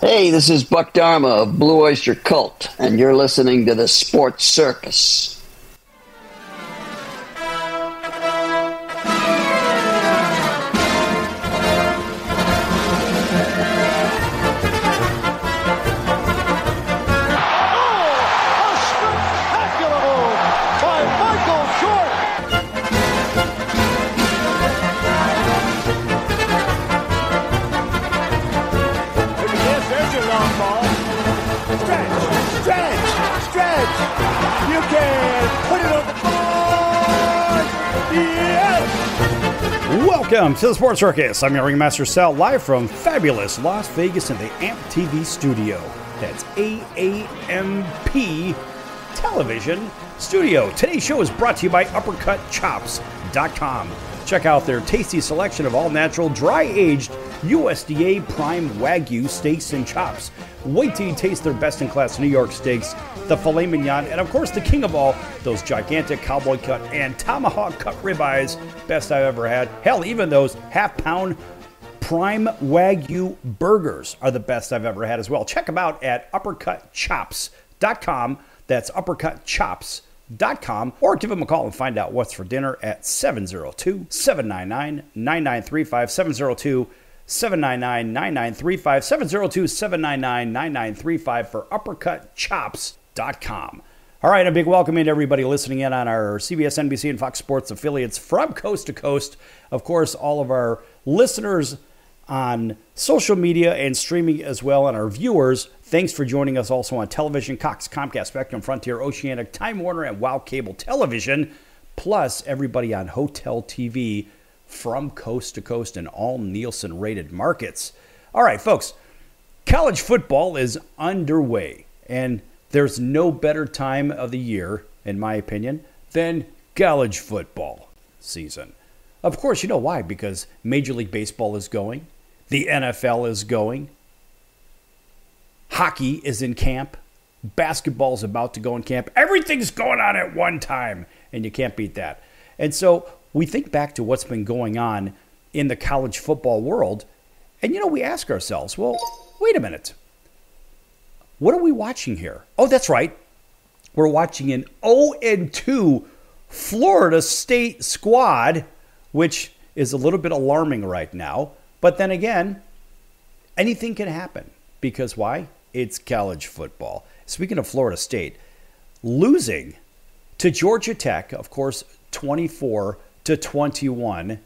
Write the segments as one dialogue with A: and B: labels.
A: Hey, this is Buck Dharma of Blue Oyster Cult, and you're listening to the Sports Circus.
B: Welcome to the Sports Circus. I'm your Ringmaster Sal, live from fabulous Las Vegas in the AMP TV studio. That's AAMP Television Studio. Today's show is brought to you by UppercutChops.com. Check out their tasty selection of all-natural, dry-aged USDA prime Wagyu steaks and chops. Wait till you taste their best-in-class New York steaks, the filet mignon, and of course the king of all, those gigantic cowboy cut and tomahawk cut ribeyes, best I've ever had. Hell, even those half-pound prime Wagyu burgers are the best I've ever had as well. Check them out at UppercutChops.com. That's UppercutChops.com, or give them a call and find out what's for dinner at 702-799-9935, 702-799-9935, 702-799-9935 for UppercutChops.com. All right, a big welcome in to everybody listening in on our CBS, NBC, and Fox Sports affiliates from coast to coast. Of course, all of our listeners on social media and streaming as well, and our viewers, thanks for joining us also on television, Cox, Comcast, Spectrum, Frontier, Oceanic, Time Warner, and WOW Cable Television, plus everybody on Hotel TV from coast to coast in all Nielsen-rated markets. All right, folks, college football is underway, and there's no better time of the year, in my opinion, than college football season. Of course, you know why? Because Major League Baseball is going, the NFL is going, hockey is in camp, basketball is about to go in camp. Everything's going on at one time, and you can't beat that. And so we think back to what's been going on in the college football world, and we ask ourselves, well, wait a minute. What are we watching here? Oh, that's right. We're watching an 0-2 Florida State squad, which is a little bit alarming right now. But then again, anything can happen. Because why? It's college football. Speaking of Florida State, losing to Georgia Tech, of course, 24-21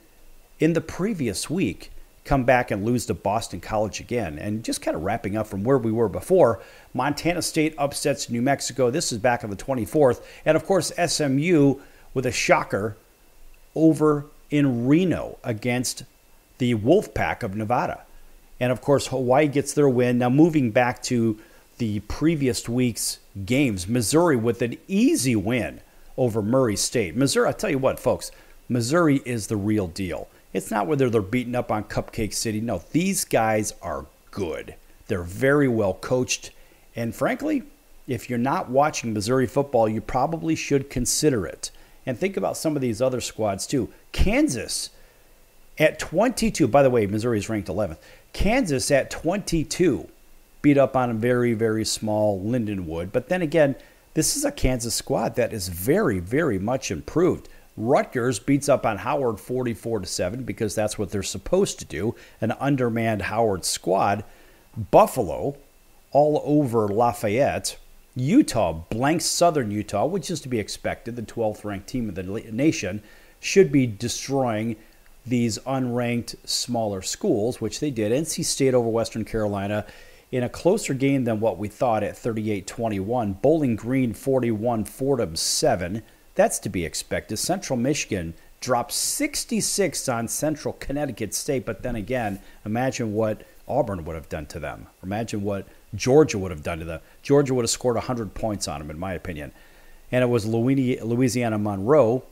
B: in the previous week, come back and lose to Boston College again. And just kind of wrapping up from where we were before, Montana State upsets New Mexico. This is back on the 24th. And of course, SMU with a shocker over in Reno against the Wolfpack of Nevada. And of course, Hawaii gets their win. Now moving back to the previous week's games, Missouri with an easy win over Murray State. Missouri, I tell you what, folks, Missouri is the real deal. It's not whether they're beating up on Cupcake City. No, these guys are good. They're very well coached. And frankly, if you're not watching Missouri football, you probably should consider it. And think about some of these other squads too. Kansas at 22. By the way, Missouri is ranked 11th. Kansas at 22 beat up on a very, very small Lindenwood. But then again, this is a Kansas squad that is very, very much improved. Rutgers beats up on Howard 44-7 because that's what they're supposed to do, an undermanned Howard squad. Buffalo all over Lafayette. Utah blanks Southern Utah, which is to be expected. The 12th ranked team of the nation should be destroying these unranked smaller schools, which they did. NC State over Western Carolina in a closer game than what we thought at 38-21. Bowling Green 41, Fordham 7. That's to be expected. Central Michigan dropped 66 on Central Connecticut State, but then again, imagine what Auburn would have done to them. Imagine what Georgia would have done to them. Georgia would have scored 100 points on them, in my opinion. And it was Louisiana Monroe,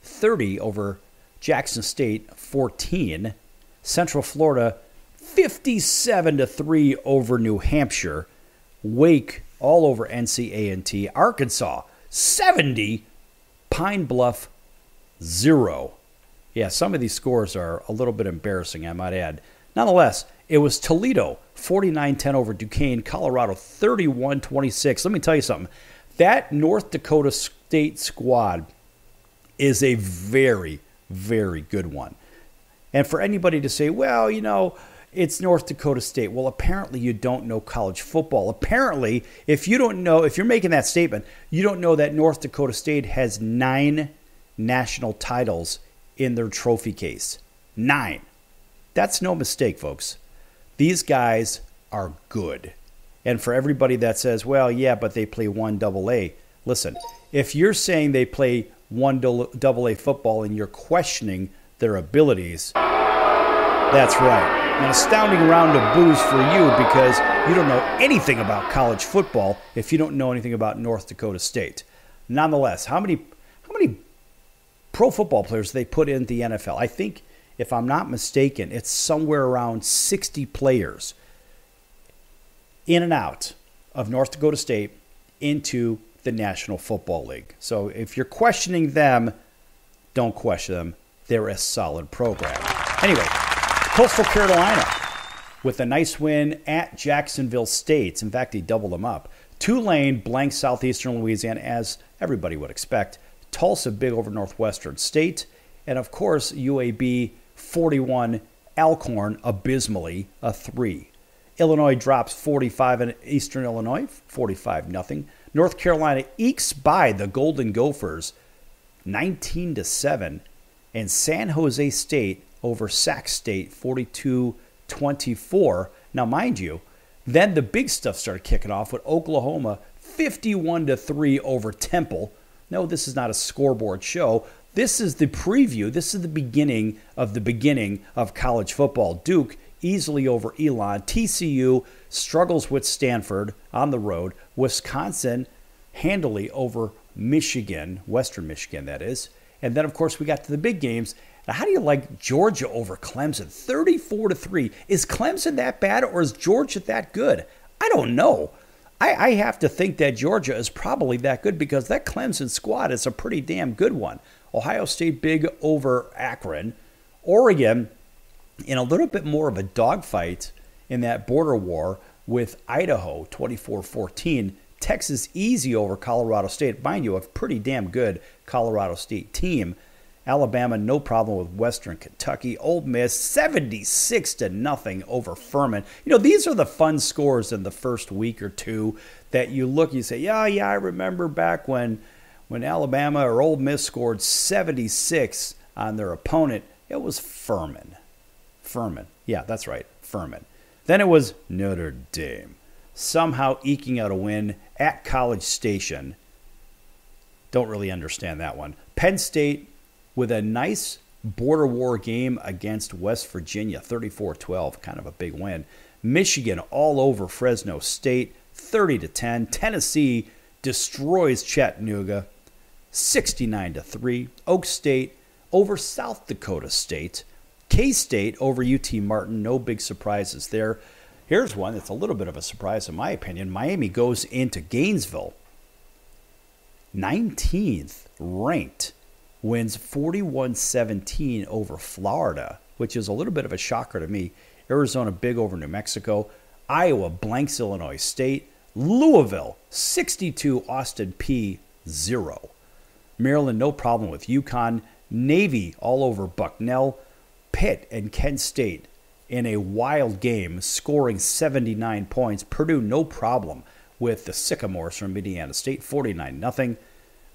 B: 30 over Jackson State, 14. Central Florida, 57-3 over New Hampshire. Wake all over NC Arkansas, 70. Pine Bluff, 0. Yeah, some of these scores are a little bit embarrassing, I might add. Nonetheless, It was Toledo, 49-10 over Duquesne. Colorado, 31-26. Let me tell you something. That North Dakota State squad is a very, very good one. And for anybody to say, well, it's North Dakota State. Well, apparently you don't know college football. Apparently, if you're making that statement, you don't know that North Dakota State has 9 national titles in their trophy case. 9. That's no mistake, folks. These guys are good. And for everybody that says, well, yeah, but they play 1AA. Listen, if you're saying they play 1AA football and you're questioning their abilities, that's right. An astounding round of boos for you because you don't know anything about college football if you don't know anything about North Dakota State. Nonetheless, how many pro football players they put in the NFL? I think, if I'm not mistaken, it's somewhere around 60 players in and out of North Dakota State into the National Football League. So if you're questioning them, don't question them. They're a solid program. Anyway, Coastal Carolina with a nice win at Jacksonville State. In fact, he doubled them up. Tulane blanked Southeastern Louisiana, as everybody would expect. Tulsa big over Northwestern State. And, of course, UAB 41, Alcorn abysmally a 3. Illinois drops 45 in Eastern Illinois, 45-0. North Carolina ekes by the Golden Gophers 19-7. And San Jose State over Sac State 42-24. Now, mind you, then the big stuff started kicking off with Oklahoma 51-3 over Temple. No, this is not a scoreboard show. This is the preview. This is the beginning of college football. Duke easily over Elon. TCU struggles with Stanford on the road. Wisconsin handily over Michigan, Western Michigan, that is. And then, of course, we got to the big games. Now, how do you like Georgia over Clemson? 34-3. Is Clemson that bad or is Georgia that good? I don't know. I have to think that Georgia is probably that good because that Clemson squad is a pretty damn good one. Ohio State big over Akron. Oregon in a little bit more of a dogfight in that border war with Idaho, 24-14. Texas easy over Colorado State. Mind you, a pretty damn good Colorado State team. Alabama, no problem with Western Kentucky. Ole Miss, 76-0 over Furman. These are the fun scores in the first week or two that you say, yeah, I remember back when Alabama or Ole Miss scored 76 on their opponent. It was Furman. Yeah, that's right, Furman. Then it was Notre Dame, somehow eking out a win at College Station. Don't really understand that one. Penn State with a nice border war game against West Virginia, 34-12, kind of a big win. Michigan all over Fresno State, 30-10. Tennessee destroys Chattanooga, 69-3. Oak State over South Dakota State. K-State over UT Martin, no big surprises there. Here's one that's a little bit of a surprise in my opinion. Miami goes into Gainesville, 19th ranked, wins 41-17 over Florida, which is a little bit of a shocker to me. Arizona big over New Mexico. Iowa blanks Illinois State. Louisville 62, Austin P 0. Maryland no problem with UConn. Navy all over Bucknell. Pitt and Kent State in a wild game, scoring 79 points. Purdue no problem with the Sycamores from Indiana State, 49-0.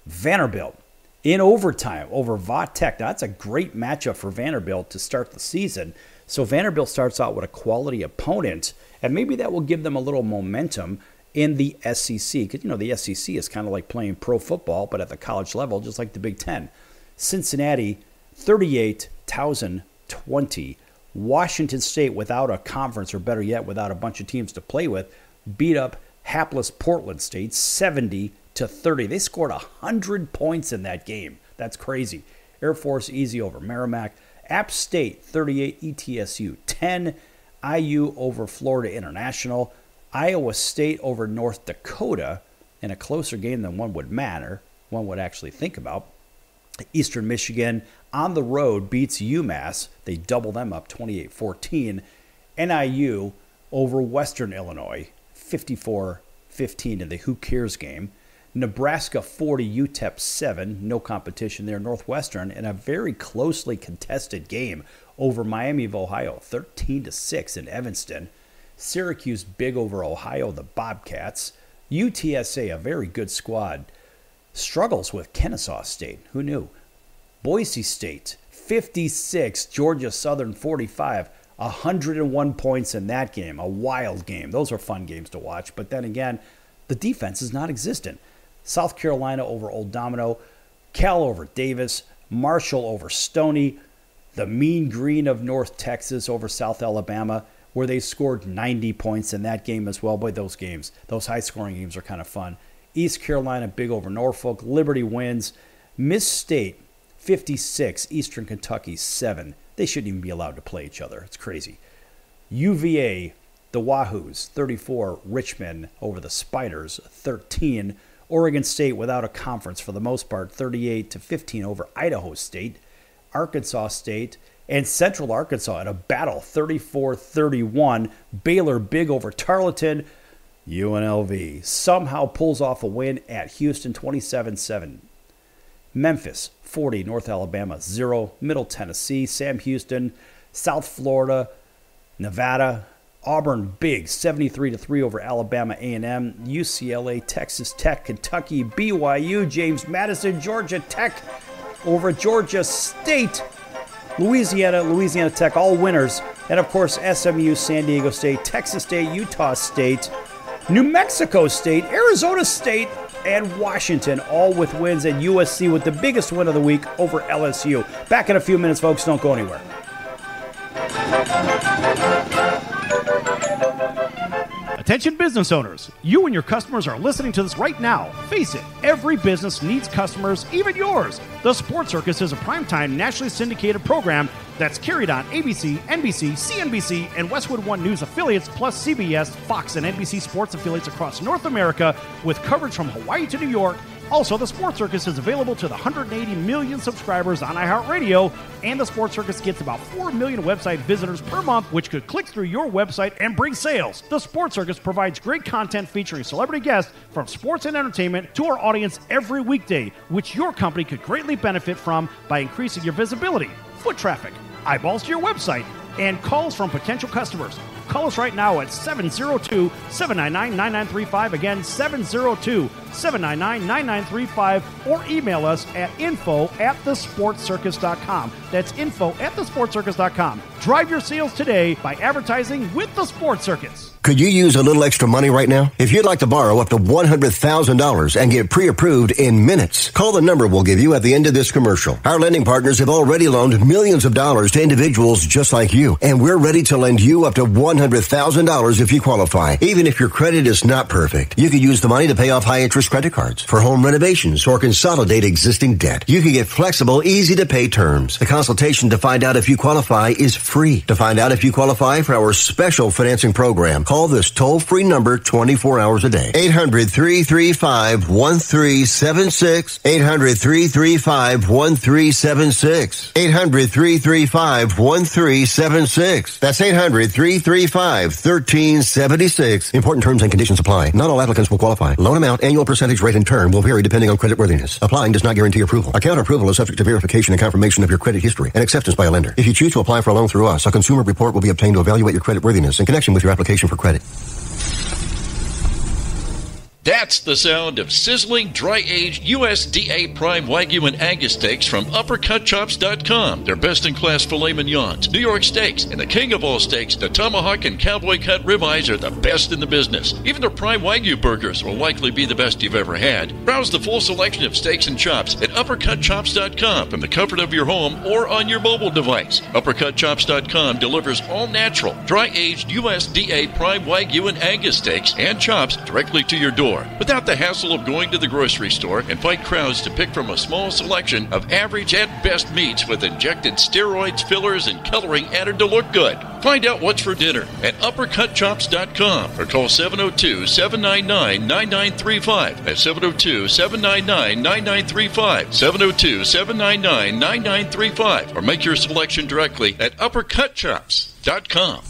B: Vanderbilt in overtime over Vaught Tech. Now, that's a great matchup for Vanderbilt to start the season. So Vanderbilt starts out with a quality opponent, and maybe that will give them a little momentum in the SEC. Because, the SEC is kind of like playing pro football, but at the college level, just like the Big Ten. Cincinnati, 38, Towson, 20. Washington State, without a conference, or better yet, without a bunch of teams to play with, beat up hapless Portland State, 70-30. They scored 100 points in that game. That's crazy. Air Force easy over Merrimack. App State, 38, ETSU, 10. IU over Florida International. Iowa State over North Dakota in a closer game than one would actually think about. Eastern Michigan on the road beats UMass. They double them up 28-14. NIU over Western Illinois, 54-15 in the Who Cares game. Nebraska 40, UTEP 7, no competition there. Northwestern in a very closely contested game over Miami of Ohio, 13-6 in Evanston. Syracuse big over Ohio, the Bobcats. UTSA, a very good squad, struggles with Kennesaw State. Who knew? Boise State, 56, Georgia Southern 45, 101 points in that game. A wild game. Those are fun games to watch. But then again, the defense is non-existent. South Carolina over Old Domino, Cal over Davis, Marshall over Stony, the Mean Green of North Texas over South Alabama, where they scored 90 points in that game as well. Boy, those high-scoring games are kind of fun. East Carolina big over Norfolk, Liberty wins. Miss State 56, Eastern Kentucky 7. They shouldn't even be allowed to play each other. It's crazy. UVA, the Wahoos, 34, Richmond over the Spiders 13. Oregon State without a conference for the most part, 38-15 over Idaho State. Arkansas State and Central Arkansas in a battle, 34-31. Baylor big over Tarleton. UNLV somehow pulls off a win at Houston, 27-7. Memphis 40, North Alabama 0. Middle Tennessee, Sam Houston, South Florida, Nevada. Auburn big, 73-3 over Alabama A&M. UCLA, Texas Tech, Kentucky, BYU, James Madison, Georgia Tech over Georgia State. Louisiana Tech, all winners. And, of course, SMU, San Diego State, Texas State, Utah State, New Mexico State, Arizona State, and Washington, all with wins. And USC with the biggest win of the week over LSU. Back in a few minutes, folks. Don't go anywhere.
C: Attention business owners, you and your customers are listening to this right now. Face it, every business needs customers, even yours. The Sports Circus is a primetime nationally syndicated program that's carried on ABC, NBC, CNBC, and Westwood One News affiliates, plus CBS, Fox, and NBC sports affiliates across North America, with coverage from Hawaii to New York. Also, the Sports Circus is available to the 180 million subscribers on iHeartRadio, and the Sports Circus gets about 4 million website visitors per month, which could click through your website and bring sales. The Sports Circus provides great content featuring celebrity guests from sports and entertainment to our audience every weekday, which your company could greatly benefit from by increasing your visibility, foot traffic, eyeballs to your website, and calls from potential customers. Call us right now at 702-799-9935. Again, 702-799-9935. Or email us at info@thesportscircus.com. That's info@thesportscircus.com. Drive your sales today by advertising with the Sports Circus.
D: Could you use a little extra money right now? If you'd like to borrow up to $100,000 and get pre-approved in minutes, call the number we'll give you at the end of this commercial. Our lending partners have already loaned millions of dollars to individuals just like you, and we're ready to lend you up to $100,000 if you qualify. Even if your credit is not perfect, you could use the money to pay off high-interest credit cards, for home renovations, or consolidate existing debt. You can get flexible, easy-to-pay terms. The consultation to find out if you qualify is free. To find out if you qualify for our special financing program, call this toll-free number 24 hours a day. 800-335-1376. 800-335-1376. 800-335-1376. That's 800-335-1376. Important terms and conditions apply. Not all applicants will qualify. Loan amount, annual percentage rate, and term will vary depending on creditworthiness. Applying does not guarantee approval. Account approval is subject to verification and confirmation of your credit history and acceptance by a lender. If you choose to apply for a loan through us, a consumer report will be obtained to evaluate your creditworthiness in connection with your application for credit.
E: That's the sound of sizzling, dry-aged USDA Prime Wagyu and Angus steaks from UppercutChops.com. Their best-in-class filet mignons, New York steaks, and the king of all steaks, the tomahawk and cowboy cut ribeyes are the best in the business. Even their Prime Wagyu burgers will likely be the best you've ever had. Browse the full selection of steaks and chops at UppercutChops.com from the comfort of your home or on your mobile device. UppercutChops.com delivers all-natural, dry-aged USDA Prime Wagyu and Angus steaks and chops directly to your door, without the hassle of going to the grocery store and fight crowds to pick from a small selection of average at best meats with injected steroids, fillers, and coloring added to look good. Find out what's for dinner at UppercutChops.com or call 702-799-9935. That's 702-799-9935. 702-799-9935. Or make your selection directly at UppercutChops.com.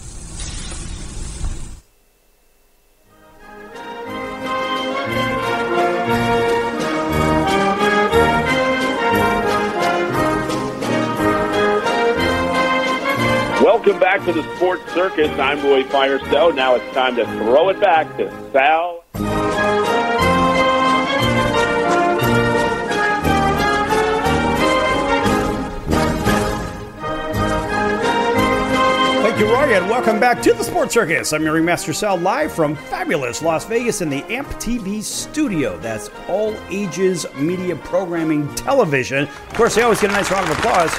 F: back to the Sports Circus. I'm Roy Firestone. Now it's time to throw it back to Sal.
B: Thank you, Roy, and welcome back to the Sports Circus. I'm your Ringmaster Sal, live from fabulous Las Vegas in the AMP TV studio. That's all ages media programming television. Of course, they always get a nice round of applause.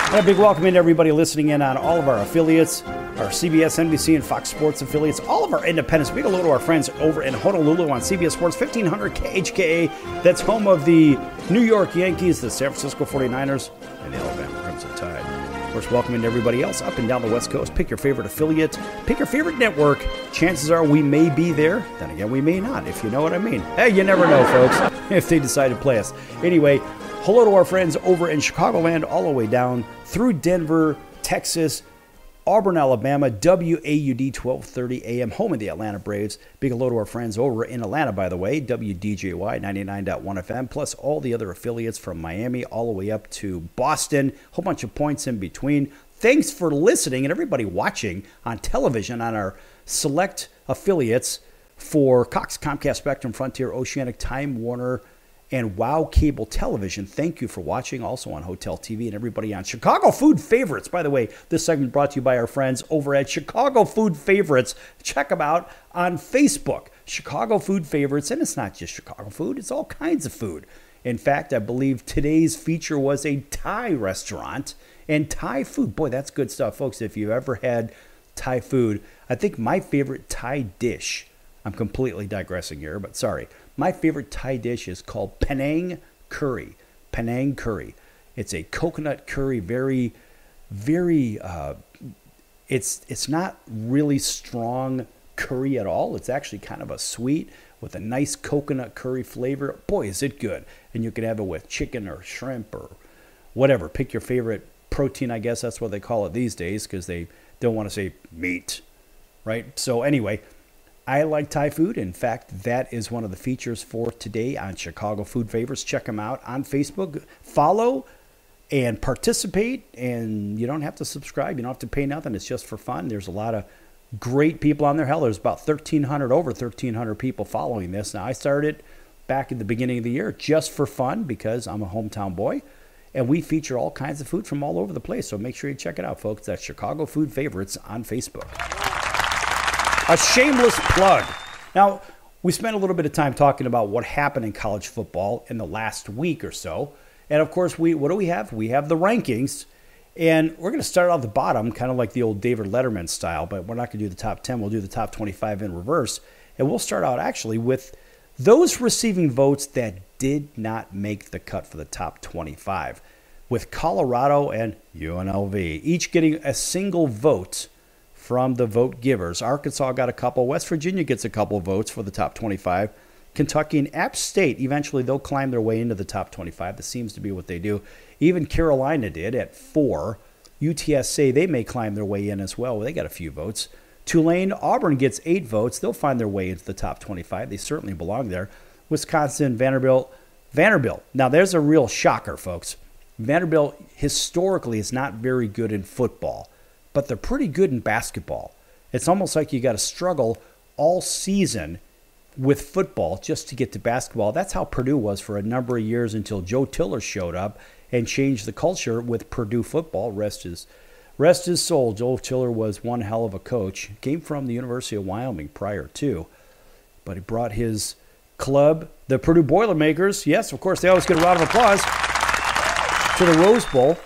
B: And a big welcome in to everybody listening in on all of our affiliates, our CBS, NBC, and Fox Sports affiliates, all of our independents. Big hello to our friends over in Honolulu on CBS Sports 1500 KHKA. That's home of the New York Yankees, the San Francisco 49ers, and the Alabama Crimson Tide. Of course, welcome in to everybody else up and down the West Coast. Pick your favorite affiliate, pick your favorite network. Chances are we may be there. Then again, we may not, if you know what I mean. Hey, you never know, folks, if they decide to play us. Anyway, hello to our friends over in Chicagoland, all the way down through Denver, Texas, Auburn, Alabama, WAUD 1230 AM, home of the Atlanta Braves. Big hello to our friends over in Atlanta, by the way, WDJY 99.1 FM, plus all the other affiliates from Miami all the way up to Boston. Whole bunch of points in between. Thanks for listening and everybody watching on television on our select affiliates for Cox, Comcast, Spectrum, Frontier, Oceanic, Time Warner, and WOW Cable Television. Thank you for watching. Also on Hotel TV and everybody on Chicago Food Favorites. By the way, this segment brought to you by our friends over at Chicago Food Favorites. Check them out on Facebook. Chicago Food Favorites. And it's not just Chicago food. It's all kinds of food. In fact, I believe today's feature was a Thai restaurant and Thai food. Boy, that's good stuff, folks. If you've ever had Thai food, I think my favorite Thai dish, I'm completely digressing here, but sorry. My favorite Thai dish is called Penang curry. Penang curry. It's a coconut curry, very, very, it's not really strong curry at all. It's actually kind of a sweet with a nice coconut curry flavor. Boy, is it good. And you can have it with chicken or shrimp or whatever. Pick your favorite protein, I guess that's what they call it these days because they don't want to say meat, right? So anyway, I like Thai food. In fact, that is one of the features for today on Chicago Food Favorites. Check them out on Facebook. Follow and participate, and you don't have to subscribe. You don't have to pay nothing. It's just for fun. There's a lot of great people on there. Hell, there's about 1,300, over 1,300 people following this. Now, I started back at the beginning of the year just for fun because I'm a hometown boy, and we feature all kinds of food from all over the place. So make sure you check it out, folks. That's Chicago Food Favorites on Facebook. A shameless plug. Now, we spent a little bit of time talking about what happened in college football in the last week or so. And, of course, what do we have? We have the rankings. And we're going to start out at the bottom, kind of like the old David Letterman style. But we're not going to do the top 10. We'll do the top 25 in reverse. And we'll start out, actually, with those receiving votes that did not make the cut for the top 25. With Colorado and UNLV each getting a single vote from the vote givers. Arkansas got a couple. West Virginia gets a couple votes for the top 25. Kentucky and App State, eventually they'll climb their way into the top 25. That seems to be what they do. Even Carolina did at 4. UTSA, they may climb their way in as well. They got a few votes. Tulane, Auburn gets 8 votes. They'll find their way into the top 25. They certainly belong there. Wisconsin, Vanderbilt. Now, there's a real shocker, folks. Vanderbilt historically is not very good in football, but they're pretty good in basketball. It's almost like you got to struggle all season with football just to get to basketball. That's how Purdue was for a number of years until Joe Tiller showed up and changed the culture with Purdue football. Rest his soul. Joe Tiller was one hell of a coach. Came from the University of Wyoming prior to, but he brought his club, the Purdue Boilermakers, yes, of course, they always get a round of applause, to the Rose Bowl.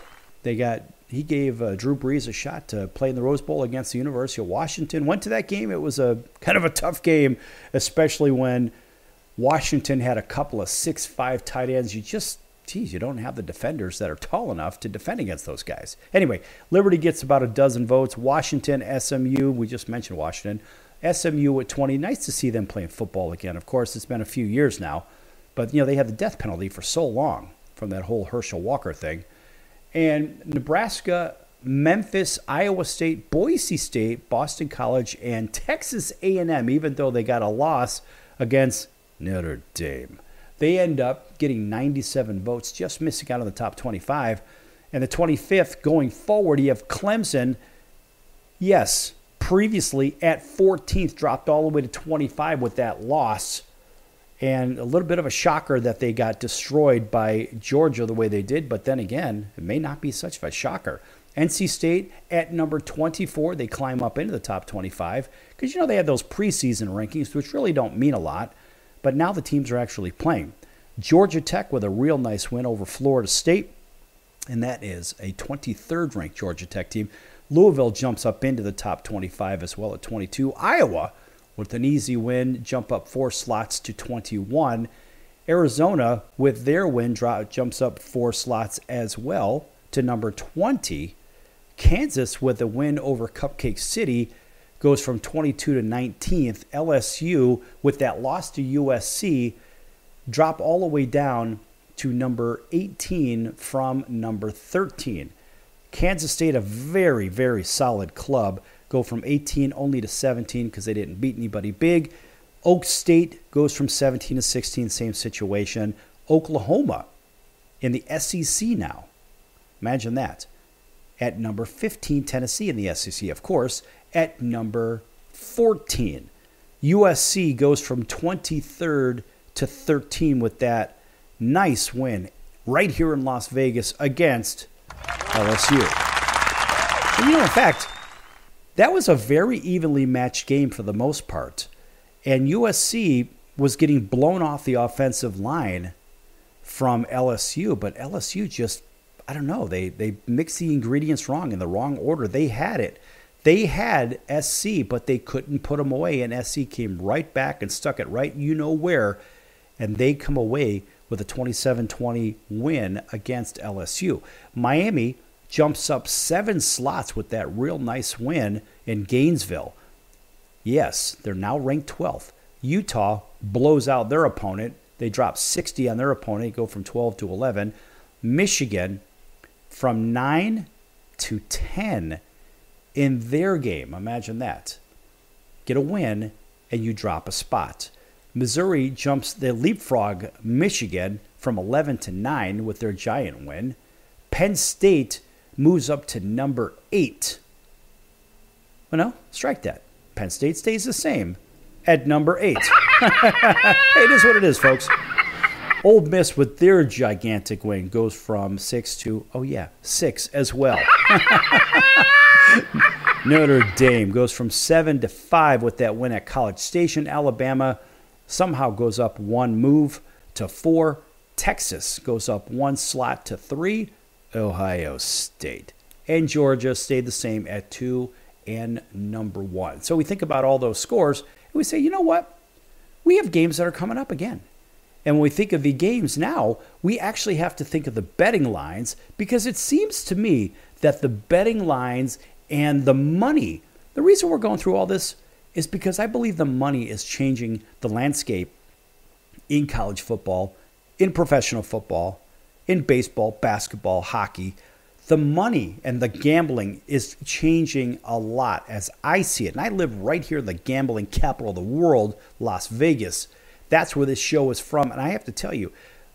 B: He gave Drew Brees a shot to play in the Rose Bowl against the University of Washington. Went to that game. It was a kind of a tough game, especially when Washington had a couple of 6'5" tight ends. You don't have the defenders that are tall enough to defend against those guys. Anyway, Liberty gets about a dozen votes. Washington, SMU, we just mentioned Washington. SMU at 20. Nice to see them playing football again. Of course, it's been a few years now, but they had the death penalty for so long from that whole Herschel Walker thing. And Nebraska, Memphis, Iowa State, Boise State, Boston College, and Texas A&M, even though they got a loss against Notre Dame. They end up getting 97 votes, just missing out of the top 25. And the 25th, going forward, you have Clemson, Yes, previously at 14th, dropped all the way to 25 with that loss. And a little bit of a shocker that they got destroyed by Georgia the way they did. But then again, it may not be such a shocker. NC State at number 24, they climb up into the top 25. Because, they have those preseason rankings, which really don't mean a lot. But now the teams are actually playing. Georgia Tech with a real nice win over Florida State. And that is a 23rd ranked Georgia Tech team. Louisville jumps up into the top 25 as well at 22. Iowa with an easy win, jump up 4 slots to 21. Arizona, with their win, jumps up 4 slots as well to number 20. Kansas, with a win over Cupcake City, goes from 22 to 19th. LSU, with that loss to USC, drop all the way down to number 18 from number 13. Kansas State, a very, very solid club, go from 18 only to 17 because they didn't beat anybody big. Oak State goes from 17 to 16, same situation. Oklahoma in the SEC now. Imagine that. At number 15, Tennessee in the SEC, of course, at number 14. USC goes from 23rd to 13 with that nice win right here in Las Vegas against LSU. And in fact, that was a very evenly matched game for the most part. And USC was getting blown off the offensive line from LSU, but LSU just, I don't know, they mixed the ingredients wrong in the wrong order. They had it. They had SC, but they couldn't put them away, and SC came right back and stuck it right where, and they come away with a 27-20 win against LSU. Miami jumps up 7 slots with that real nice win in Gainesville. Yes, they're now ranked 12th. Utah blows out their opponent. They drop 60 on their opponent, go from 12 to 11. Michigan from 9 to 10 in their game. Imagine that. Get a win and you drop a spot. Missouri they leapfrog Michigan from 11 to 9 with their giant win. Penn State moves up to number 8. Well, no, strike that. Penn State stays the same at number 8. It is what it is, folks. Ole Miss with their gigantic win goes from 6 to, 6 as well. Notre Dame goes from 7 to 5 with that win at College Station. Alabama somehow goes up 1 move to 4. Texas goes up 1 slot to 3. Ohio State and Georgia stayed the same at 2 and number 1. So we think about all those scores and we say, you know what? We have games that are coming up again. And when we think of the games now, we actually have to think of the betting lines, because it seems to me that the betting lines and the money, the reason we're going through all this is because I believe the money is changing the landscape in college football, in professional football, in baseball, basketball, hockey. The money and the gambling is changing a lot as I see it. And I live right here in the gambling capital of the world, Las Vegas. That's where this show is from. And I have to tell you,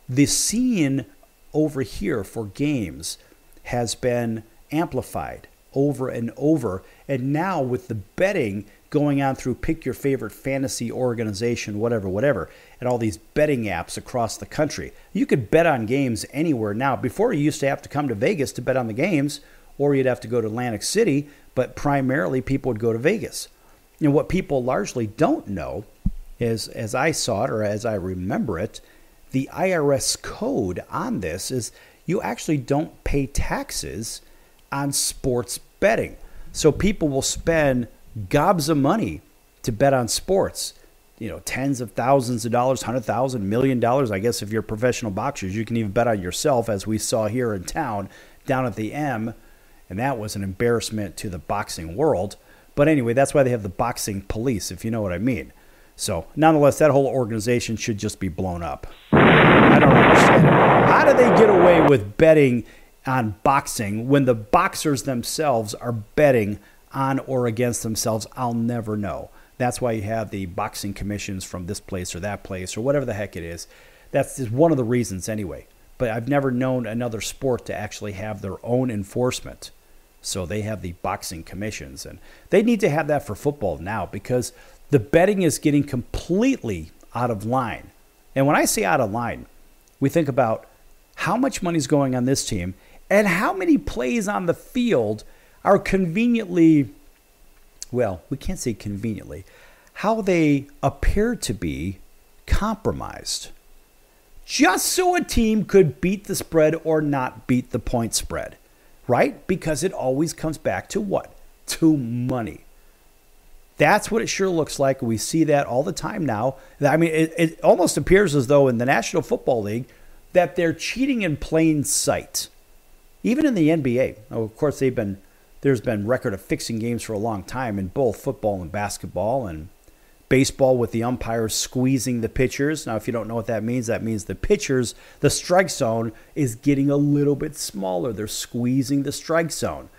B: the scene over here for games has been amplified over and over. And now with the betting going on through pick your favorite fantasy organization, whatever, and all these betting apps across the country. You could bet on games anywhere now. Before, you used to have to come to Vegas to bet on the games, or you'd have to go to Atlantic City, but primarily people would go to Vegas. And what people largely don't know is, as I saw it or as I remember it, the IRS code on this is you actually don't pay taxes on sports betting. So people will spend gobs of money to bet on sports. Tens of thousands of dollars, $100,000, $1 million. I guess if you're professional boxers, you can even bet on yourself, as we saw here in town down at the M. And that was an embarrassment to the boxing world. But anyway, that's why they have the boxing police, if you know what I mean. So nonetheless, that whole organization should just be blown up. I don't understand it. How do they get away with betting on boxing when the boxers themselves are betting on or against themselves? I'll never know. That's why you have the boxing commissions from this place or that place or whatever the heck it is. That's just one of the reasons anyway. But I've never known another sport to actually have their own enforcement. So they have the boxing commissions, and they need to have that for football now because the betting is getting completely out of line. And when I say out of line, we think about how much money is going on this team and how many plays on the field are conveniently, well, we can't say conveniently, how they appear to be compromised. Just so a team could beat the spread or not beat the point spread, right? Because it always comes back to what? To money. That's what it sure looks like. We see that all the time now. I mean, it almost appears as though in the National Football League that they're cheating in plain sight. Even in the NBA. Oh, of course, there's been record of fixing games for a long time in both football and basketball and baseball with the umpires squeezing the pitchers. Now, if you don't know what that means the pitchers, the strike zone is getting a little bit smaller. They're squeezing the strike zone.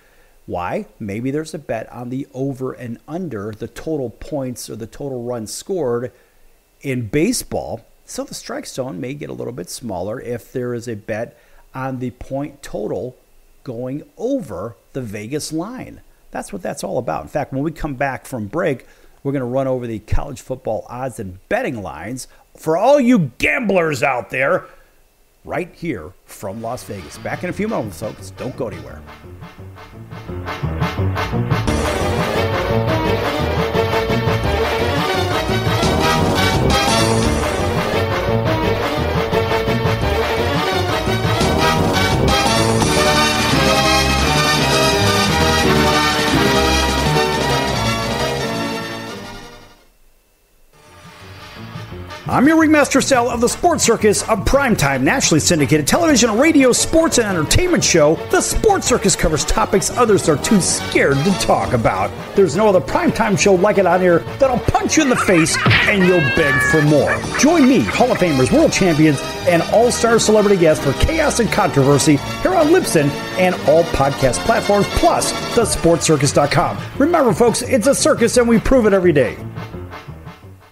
B: Why? Maybe there's a bet on the over and under the total points or the total runs scored in baseball. So the strike zone may get a little bit smaller if there is a bet on the point total going over the Vegas line. That's what that's all about. In fact, when we come back from break, we're going to run over the college football odds and betting lines for all you gamblers out there right here from Las Vegas. Back in a few moments, folks. Don't go anywhere. I'm your Ringmaster Sal of the Sports Circus, a primetime, nationally syndicated television, radio, sports, and entertainment show. The Sports Circus covers topics others are too scared to talk about. There's no other primetime show like it out here that'll punch you in the face and you'll beg for more. Join me, Hall of Famers, world champions, and all-star celebrity guests for chaos and controversy here on Libsyn and all podcast platforms, plus thesportscircus.com. Remember, folks, it's a circus and we prove it every day.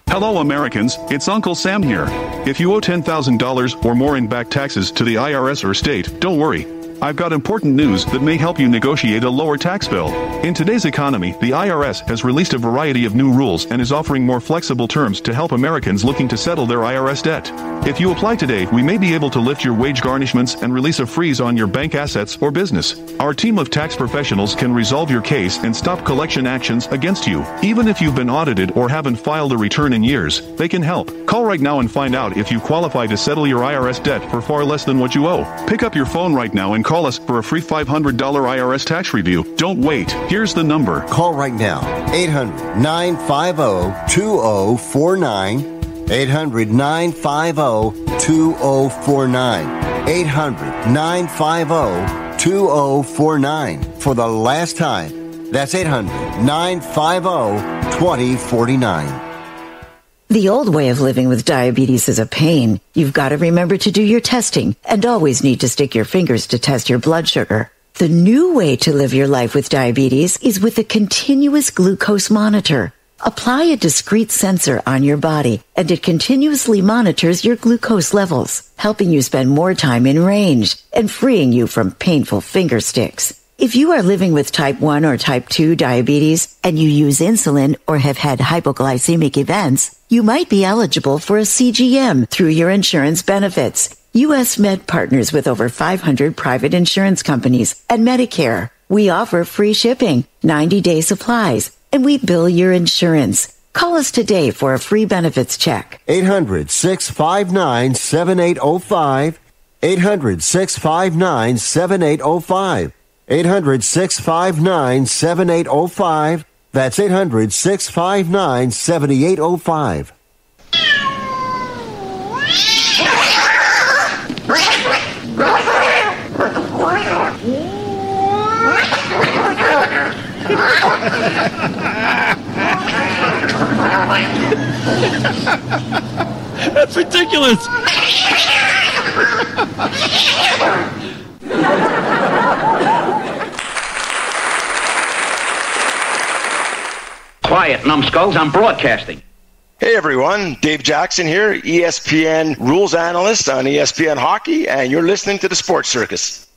G: Hello Americans, it's Uncle Sam here. If you owe $10,000 or more in back taxes to the IRS or state, don't worry. I've got important news that may help you negotiate a lower tax bill. In today's economy, the IRS has released a variety of new rules and is offering more flexible terms to help Americans looking to settle their IRS debt. If you apply today, we may be able to lift your wage garnishments and release a freeze on your bank assets or business. Our team of tax professionals can resolve your case and stop collection actions against you. Even if you've been audited or haven't filed a return in years, they can help. Call right now and find out if you qualify to settle your IRS debt for far less than what you owe. Pick up your phone right now and call us for a free $500 IRS tax review. Don't wait. Here's the number.
D: Call right now. 800-950-2049. 800-950-2049. 800-950-2049. For the last time. That's 800-950-2049.
H: The old way of living with diabetes is a pain. You've got to remember to do your testing and always need to stick your fingers to test your blood sugar. The new way to live your life with diabetes is with a continuous glucose monitor. Apply a discrete sensor on your body, and it continuously monitors your glucose levels, helping you spend more time in range and freeing you from painful finger sticks. If you are living with type 1 or type 2 diabetes and you use insulin or have had hypoglycemic events, you might be eligible for a CGM through your insurance benefits. U.S. Med partners with over 500 private insurance companies and Medicare. We offer free shipping, 90-day supplies, and we bill your insurance. Call us today for a free benefits check.
D: 800-659-7805. 800-659-7805. 800-659-7805. That's 800-659-7805.
E: That's ridiculous.
I: Quiet, numbskulls, I'm broadcasting.
J: Hey everyone, Dave Jackson here, ESPN rules analyst on ESPN Hockey, and you're listening to the Sports Circus.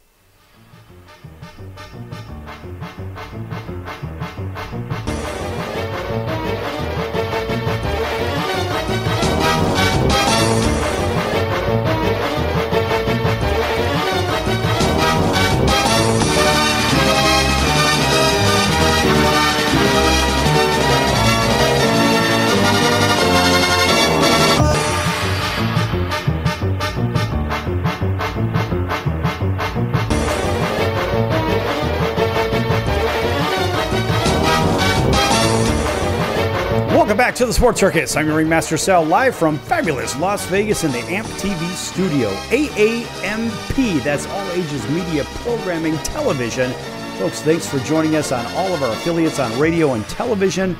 B: to the Sports Circus. I'm your Ringmaster Sal, live from fabulous Las Vegas in the AMP TV studio. AAMP, that's All Ages Media Programming Television. Folks, thanks for joining us on all of our affiliates on radio and television.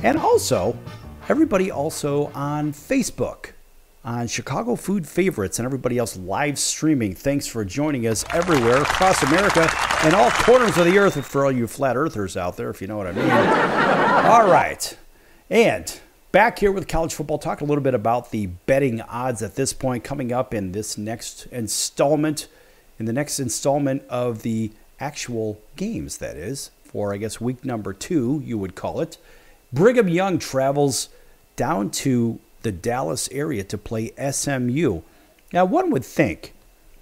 B: And also, everybody also on Facebook, on Chicago Food Favorites, and everybody else live streaming. Thanks for joining us everywhere across America and all corners of the earth, for all you flat earthers out there, if you know what I mean. All right. And back here with college football, talk a little bit about the betting odds at this point coming up in this next installment, of the actual games, that is, for, I guess, week number 2, you would call it. Brigham Young travels down to the Dallas area to play SMU. Now, one would think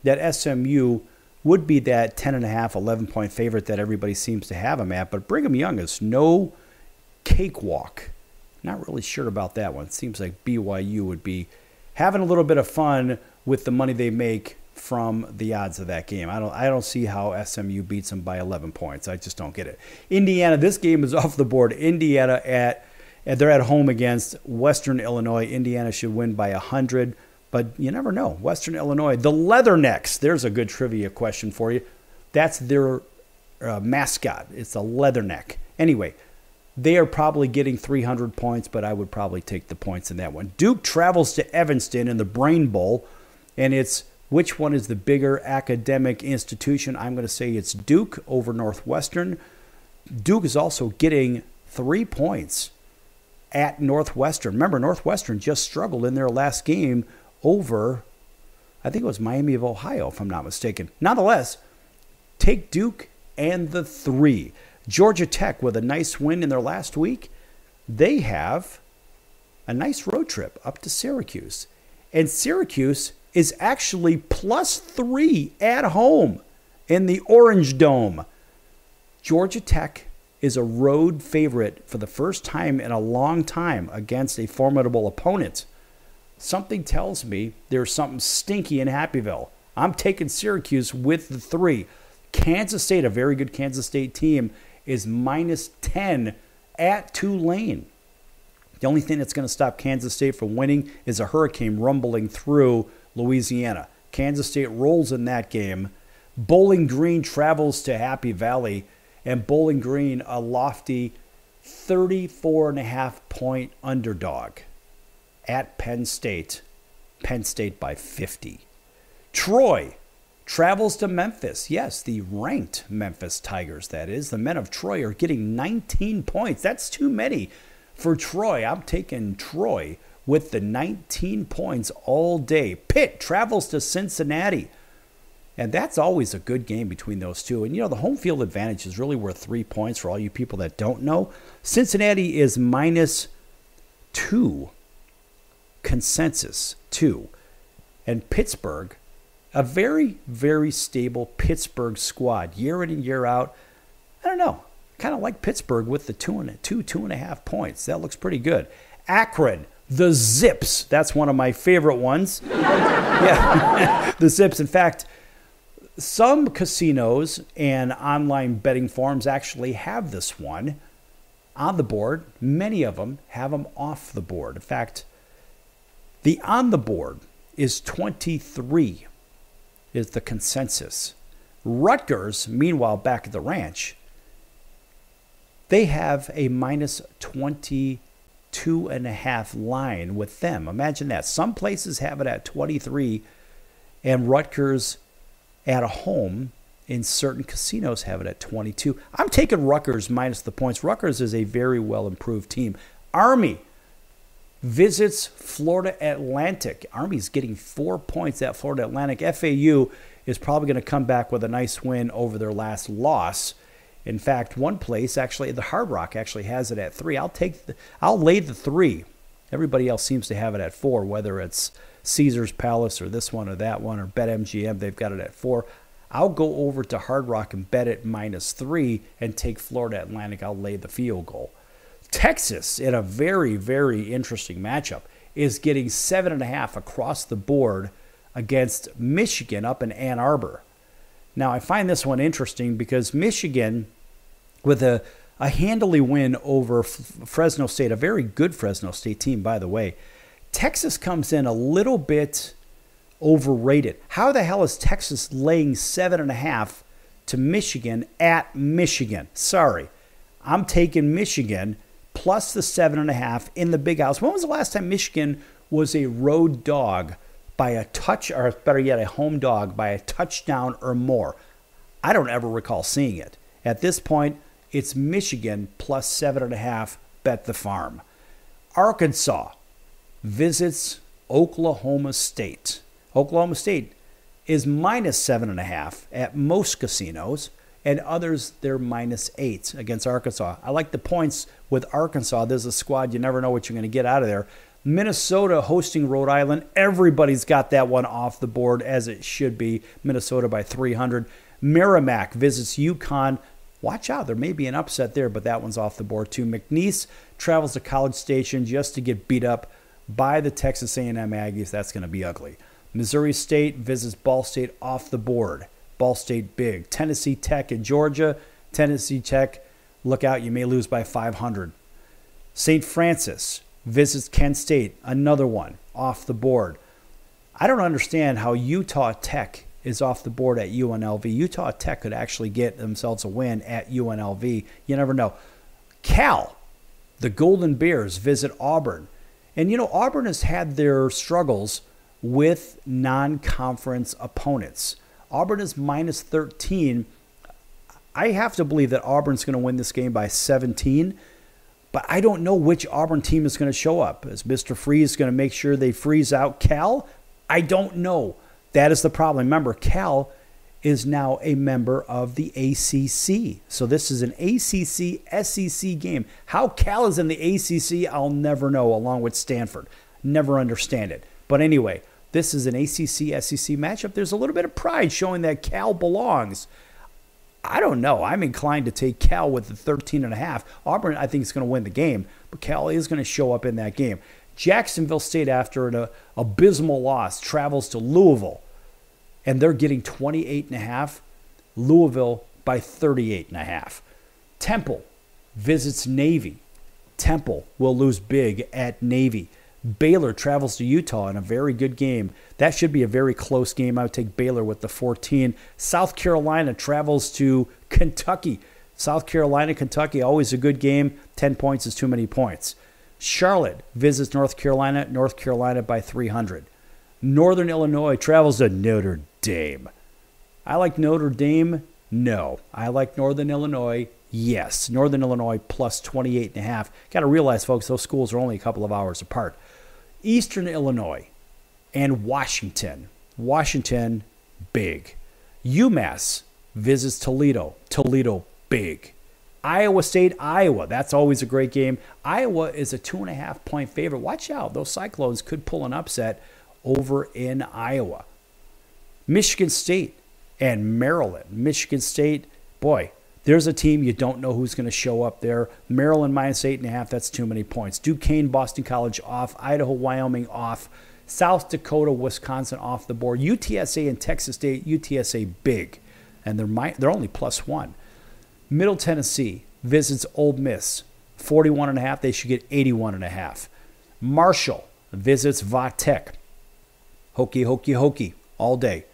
B: that SMU would be that 10.5, 11-point favorite that everybody seems to have them at, but Brigham Young is no cakewalk. Not really sure about that one. It seems like BYU would be having a little bit of fun with the money they make from the odds of that game. I don't see how SMU beats them by 11 points. I just don't get it. Indiana, this game is off the board. Indiana they're at home against Western Illinois. Indiana should win by 100, but you never know. Western Illinois, the Leathernecks. There's a good trivia question for you. That's their mascot. It's a Leatherneck. Anyway, they are probably getting 300 points, but I would probably take the points in that one. Duke travels to Evanston in the Brain Bowl, and it's which one is the bigger academic institution? I'm going to say it's Duke over Northwestern. Duke is also getting 3 points at Northwestern. Remember, Northwestern just struggled in their last game over, I think it was Miami of Ohio, if I'm not mistaken. Nonetheless, take Duke and the 3. Georgia Tech, with a nice win in their last week, they have a nice road trip up to Syracuse. And Syracuse is actually +3 at home in the Orange Dome. Georgia Tech is a road favorite for the first time in a long time against a formidable opponent. Something tells me there's something stinky in Happyville. I'm taking Syracuse with the 3. Kansas State, a very good Kansas State team, is -10 at Tulane. The only thing that's going to stop Kansas State from winning is a hurricane rumbling through Louisiana. Kansas State rolls in that game. Bowling Green travels to Happy Valley, and Bowling Green, a lofty 34.5-point underdog at Penn State. Penn State by 50. Troy travels to Memphis. Yes, the ranked Memphis Tigers, that is. The men of Troy are getting 19 points. That's too many for Troy. I'm taking Troy with the 19 points all day. Pitt travels to Cincinnati. And that's always a good game between those two. And, the home field advantage is really worth 3 points for all you people that don't know. Cincinnati is -2. Consensus 2. And Pittsburgh, a very, very stable Pittsburgh squad, year in and year out. I don't know. Kind of like Pittsburgh with the 2.5 points. That looks pretty good. Akron, the Zips. That's one of my favorite ones. Yeah, the Zips. In fact, some casinos and online betting forums actually have this one on the board. Many of them have them off the board. In fact, the on the board is 23. Is the consensus. Rutgers, meanwhile, back at the ranch, they have a -22.5 line with them. Imagine that. Some places have it at 23, and Rutgers at a home in certain casinos have it at 22. I'm taking Rutgers minus the points. Rutgers is a very well-improved team. Army visits Florida Atlantic. Army's getting 4 points at Florida Atlantic. FAU is probably going to come back with a nice win over their last loss. In fact, one place, actually, the Hard Rock actually has it at 3. I'll lay the 3. Everybody else seems to have it at 4, whether it's Caesars Palace or this one or that one or BetMGM. They've got it at 4. I'll go over to Hard Rock and bet it -3 and take Florida Atlantic. I'll lay the field goal. Texas, in a very, very interesting matchup, is getting 7.5 across the board against Michigan up in Ann Arbor. Now, I find this one interesting because Michigan, with a A handily win over Fresno State, a very good Fresno State team, by the way. Texas comes in a little bit overrated. How the hell is Texas laying 7.5 to Michigan at Michigan? Sorry. I'm taking Michigan plus the 7.5 in the Big House. When was the last time Michigan was a road dog by a touch, or better yet, a home dog by a touchdown or more? I don't ever recall seeing it. At this point, it's Michigan plus 7.5, bet the farm. Arkansas visits Oklahoma State. Oklahoma State is minus 7.5 at most casinos, and others they're minus 8 against Arkansas. I like the points with Arkansas. There's a squad, you never know what you're going to get out of there. Minnesota hosting Rhode Island. Everybody's got that one off the board, as it should be. Minnesota by 300. Merrimack visits UConn. Watch out, there may be an upset there, but that one's off the board too. McNeese travels to College Station just to get beat up by the Texas A&M Aggies. That's going to be ugly. Missouri State visits Ball State, off the board. Ball State big. Tennessee Tech and Georgia. Tennessee Tech, look out, you may lose by 500. St. Francis visits Kent State, another one off the board. I don't understand how Utah Tech is off the board at UNLV. Utah Tech could actually get themselves a win at UNLV. You never know. Cal, the Golden Bears, visit Auburn. And, you know, Auburn has had their struggles with non-conference opponents. Auburn is minus 13. I have to believe that Auburn's going to win this game by 17, but I don't know which Auburn team is going to show up. Is Mr. Freeze going to make sure they freeze out Cal? I don't know. That is the problem. Remember, Cal is now a member of the ACC. So this is an ACC-SEC game. How Cal is in the ACC, I'll never know, along with Stanford. Never understand it. But anyway, this is an ACC-SEC matchup. There's a little bit of pride showing that Cal belongs. I don't know. I'm inclined to take Cal with the 13.5. Auburn, I think, is going to win the game, but Cal is going to show up in that game. Jacksonville State, after an abysmal loss, travels to Louisville, and they're getting 28.5. Louisville by 38.5. Temple visits Navy. Temple will lose big at Navy. Baylor travels to Utah in a very good game. That should be a very close game. I would take Baylor with the 14. South Carolina travels to Kentucky. South Carolina, Kentucky, always a good game. 10 points is too many points. Charlotte visits North Carolina. North Carolina by 300. Northern Illinois travels to Notre Dame. I like Notre Dame. No. I like Northern Illinois. Yes. Northern Illinois plus 28.5. Got to realize, folks, those schools are only a couple of hours apart. Eastern Illinois and Washington. Washington, big. UMass visits Toledo. Toledo, big. Iowa State, Iowa. That's always a great game. Iowa is a 2.5-point favorite. Watch out. Those Cyclones could pull an upset over in Iowa. Michigan State and Maryland. Michigan State, boy, there's a team you don't know who's going to show up there. Maryland minus 8.5, that's too many points. Duquesne, Boston College off. Idaho, Wyoming off. South Dakota, Wisconsin off the board. UTSA and Texas State, UTSA big. And they're only plus 1. Middle Tennessee visits Ole Miss. 41.5, they should get 81.5. Marshall visits Vatech. Hokey all day.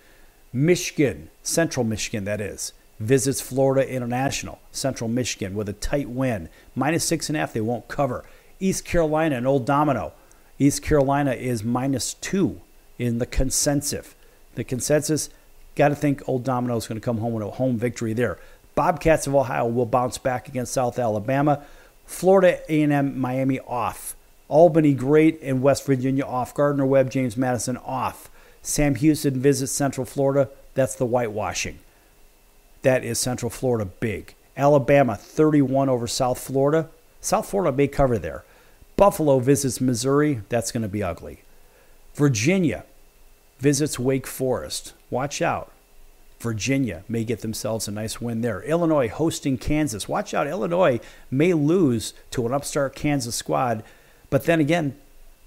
B: Michigan, Central Michigan that is, visits Florida International. Central Michigan with a tight win. Minus 6.5, they won't cover. East Carolina and Old Domino. East Carolina is minus 2 in the consensus. The consensus, got to think Old Domino is going to come home with a home victory there. Bobcats of Ohio will bounce back against South Alabama. Florida A&M, Miami off. Albany Great and West Virginia off. Gardner-Webb, James Madison off. Sam Houston visits Central Florida. That's the whitewashing. That is Central Florida big. Alabama 31 over South Florida. South Florida may cover there. Buffalo visits Missouri. That's going to be ugly. Virginia visits Wake Forest. Watch out. Virginia may get themselves a nice win there. Illinois hosting Kansas. Watch out. Illinois may lose to an upstart Kansas squad. But then again,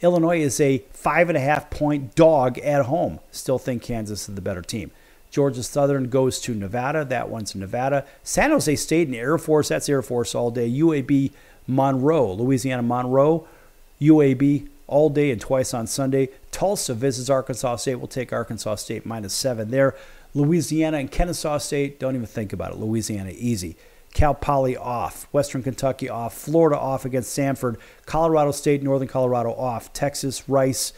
B: Illinois is a 5.5-point dog at home. Still think Kansas is the better team. Georgia Southern goes to Nevada. That one's Nevada. San Jose State and Air Force. That's Air Force all day. UAB Monroe. Louisiana Monroe. UAB all day and twice on Sunday. Tulsa visits Arkansas State. We'll take Arkansas State -7 there. Louisiana and Kennesaw State. Don't even think about it. Louisiana, easy. Cal Poly off. Western Kentucky off. Florida off against Samford. Colorado State, Northern Colorado off. Texas, Rice,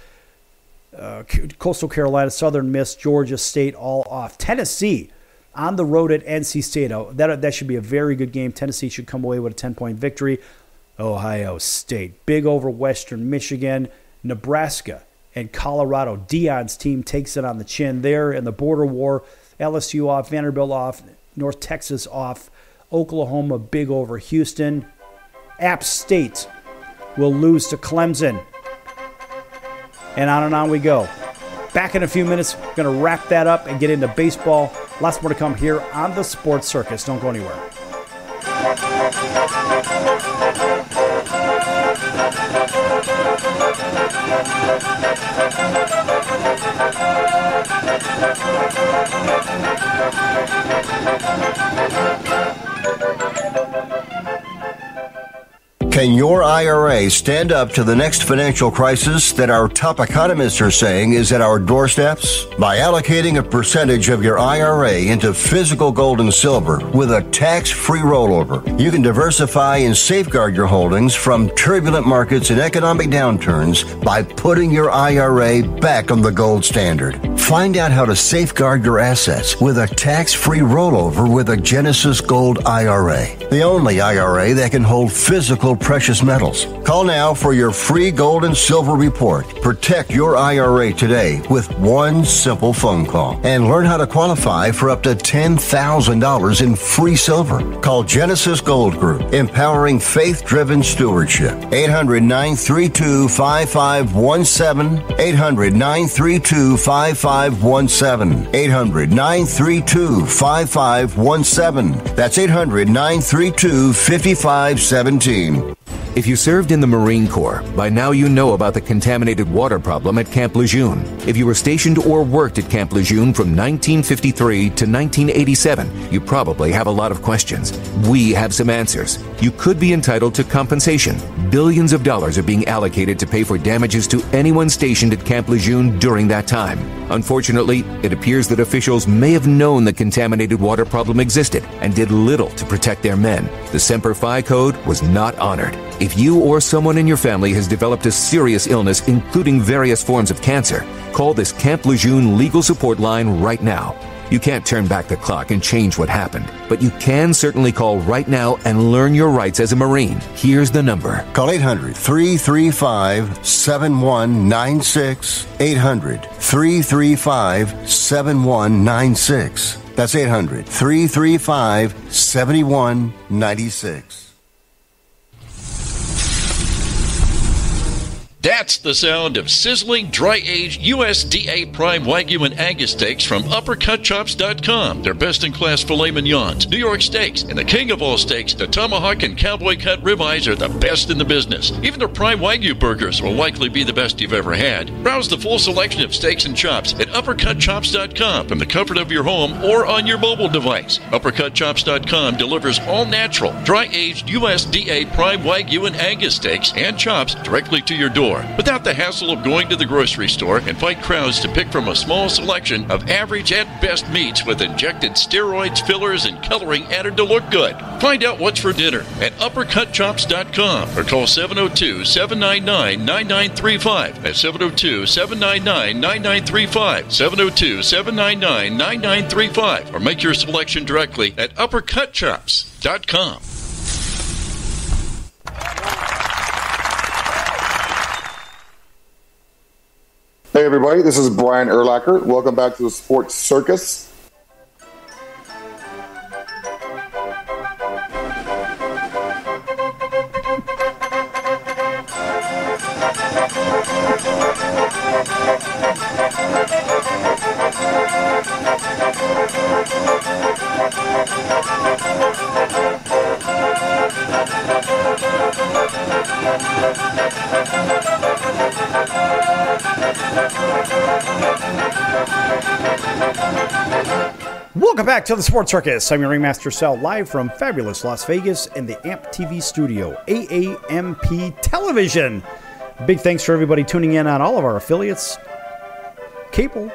B: Coastal Carolina, Southern Miss, Georgia State all off. Tennessee on the road at NC State. That should be a very good game. Tennessee should come away with a 10-point victory. Ohio State, big over Western Michigan. Nebraska and Colorado. Deion's team takes it on the chin there in the border war. LSU off, Vanderbilt off, North Texas off. Oklahoma big over Houston. App State will lose to Clemson. And on we go. Back in a few minutes, we're going to wrap that up and get into baseball. Lots more to come here on the Sports Circus. Don't go anywhere.
D: Can your IRA stand up to the next financial crisis that our top economists are saying is at our doorsteps? By allocating a percentage of your IRA into physical gold and silver with a tax-free rollover, you can diversify and safeguard your holdings from turbulent markets and economic downturns by putting your IRA back on the gold standard. Find out how to safeguard your assets with a tax-free rollover with a Genesis Gold IRA, the only IRA that can hold physical precious metals. Call now for your free gold and silver report. Protect your IRA today with one simple phone call and learn how to qualify for up to $10,000 in free silver. Call Genesis Gold Group, empowering faith-driven stewardship. 800-932-5517. 800-932-5517. 800-932-5517. That's 800-932-5517.
K: If you served in the Marine Corps, by now you know about the contaminated water problem at Camp Lejeune. If you were stationed or worked at Camp Lejeune from 1953 to 1987, you probably have a lot of questions. We have some answers. You could be entitled to compensation. Billions of dollars are being allocated to pay for damages to anyone stationed at Camp Lejeune during that time. Unfortunately, it appears that officials may have known the contaminated water problem existed and did little to protect their men. The Semper Fi Code was not honored. If you or someone in your family has developed a serious illness, including various forms of cancer, call this Camp Lejeune legal support line right now. You can't turn back the clock and change what happened, but you can certainly call right now and learn your rights as a Marine. Here's the number.
D: Call 800-335-7196. 800-335-7196. That's 800-335-7196.
E: That's the sound of sizzling, dry-aged USDA Prime Wagyu and Angus steaks from UpperCutChops.com. Their best-in-class filet mignons, New York steaks, and the king of all steaks, the tomahawk and cowboy cut ribeyes are the best in the business. Even their Prime Wagyu burgers will likely be the best you've ever had. Browse the full selection of steaks and chops at UpperCutChops.com from the comfort of your home or on your mobile device. UpperCutChops.com delivers all-natural, dry-aged USDA Prime Wagyu and Angus steaks and chops directly to your door, without the hassle of going to the grocery store and fight crowds to pick from a small selection of average at best meats with injected steroids, fillers, and coloring added to look good. Find out what's for dinner at UpperCutChops.com or call 702-799-9935. That's 702-799-9935. 702-799-9935. Or make your selection directly at UpperCutChops.com.
L: Hey everybody, this is Brian Urlacher. Welcome back to the Sports Circus.
B: Welcome back to the Sports Circus. I'm your Ringmaster Sal, live from fabulous Las Vegas in the AMP TV studio, AAMP Television. Big thanks for everybody tuning in on all of our affiliates, cable,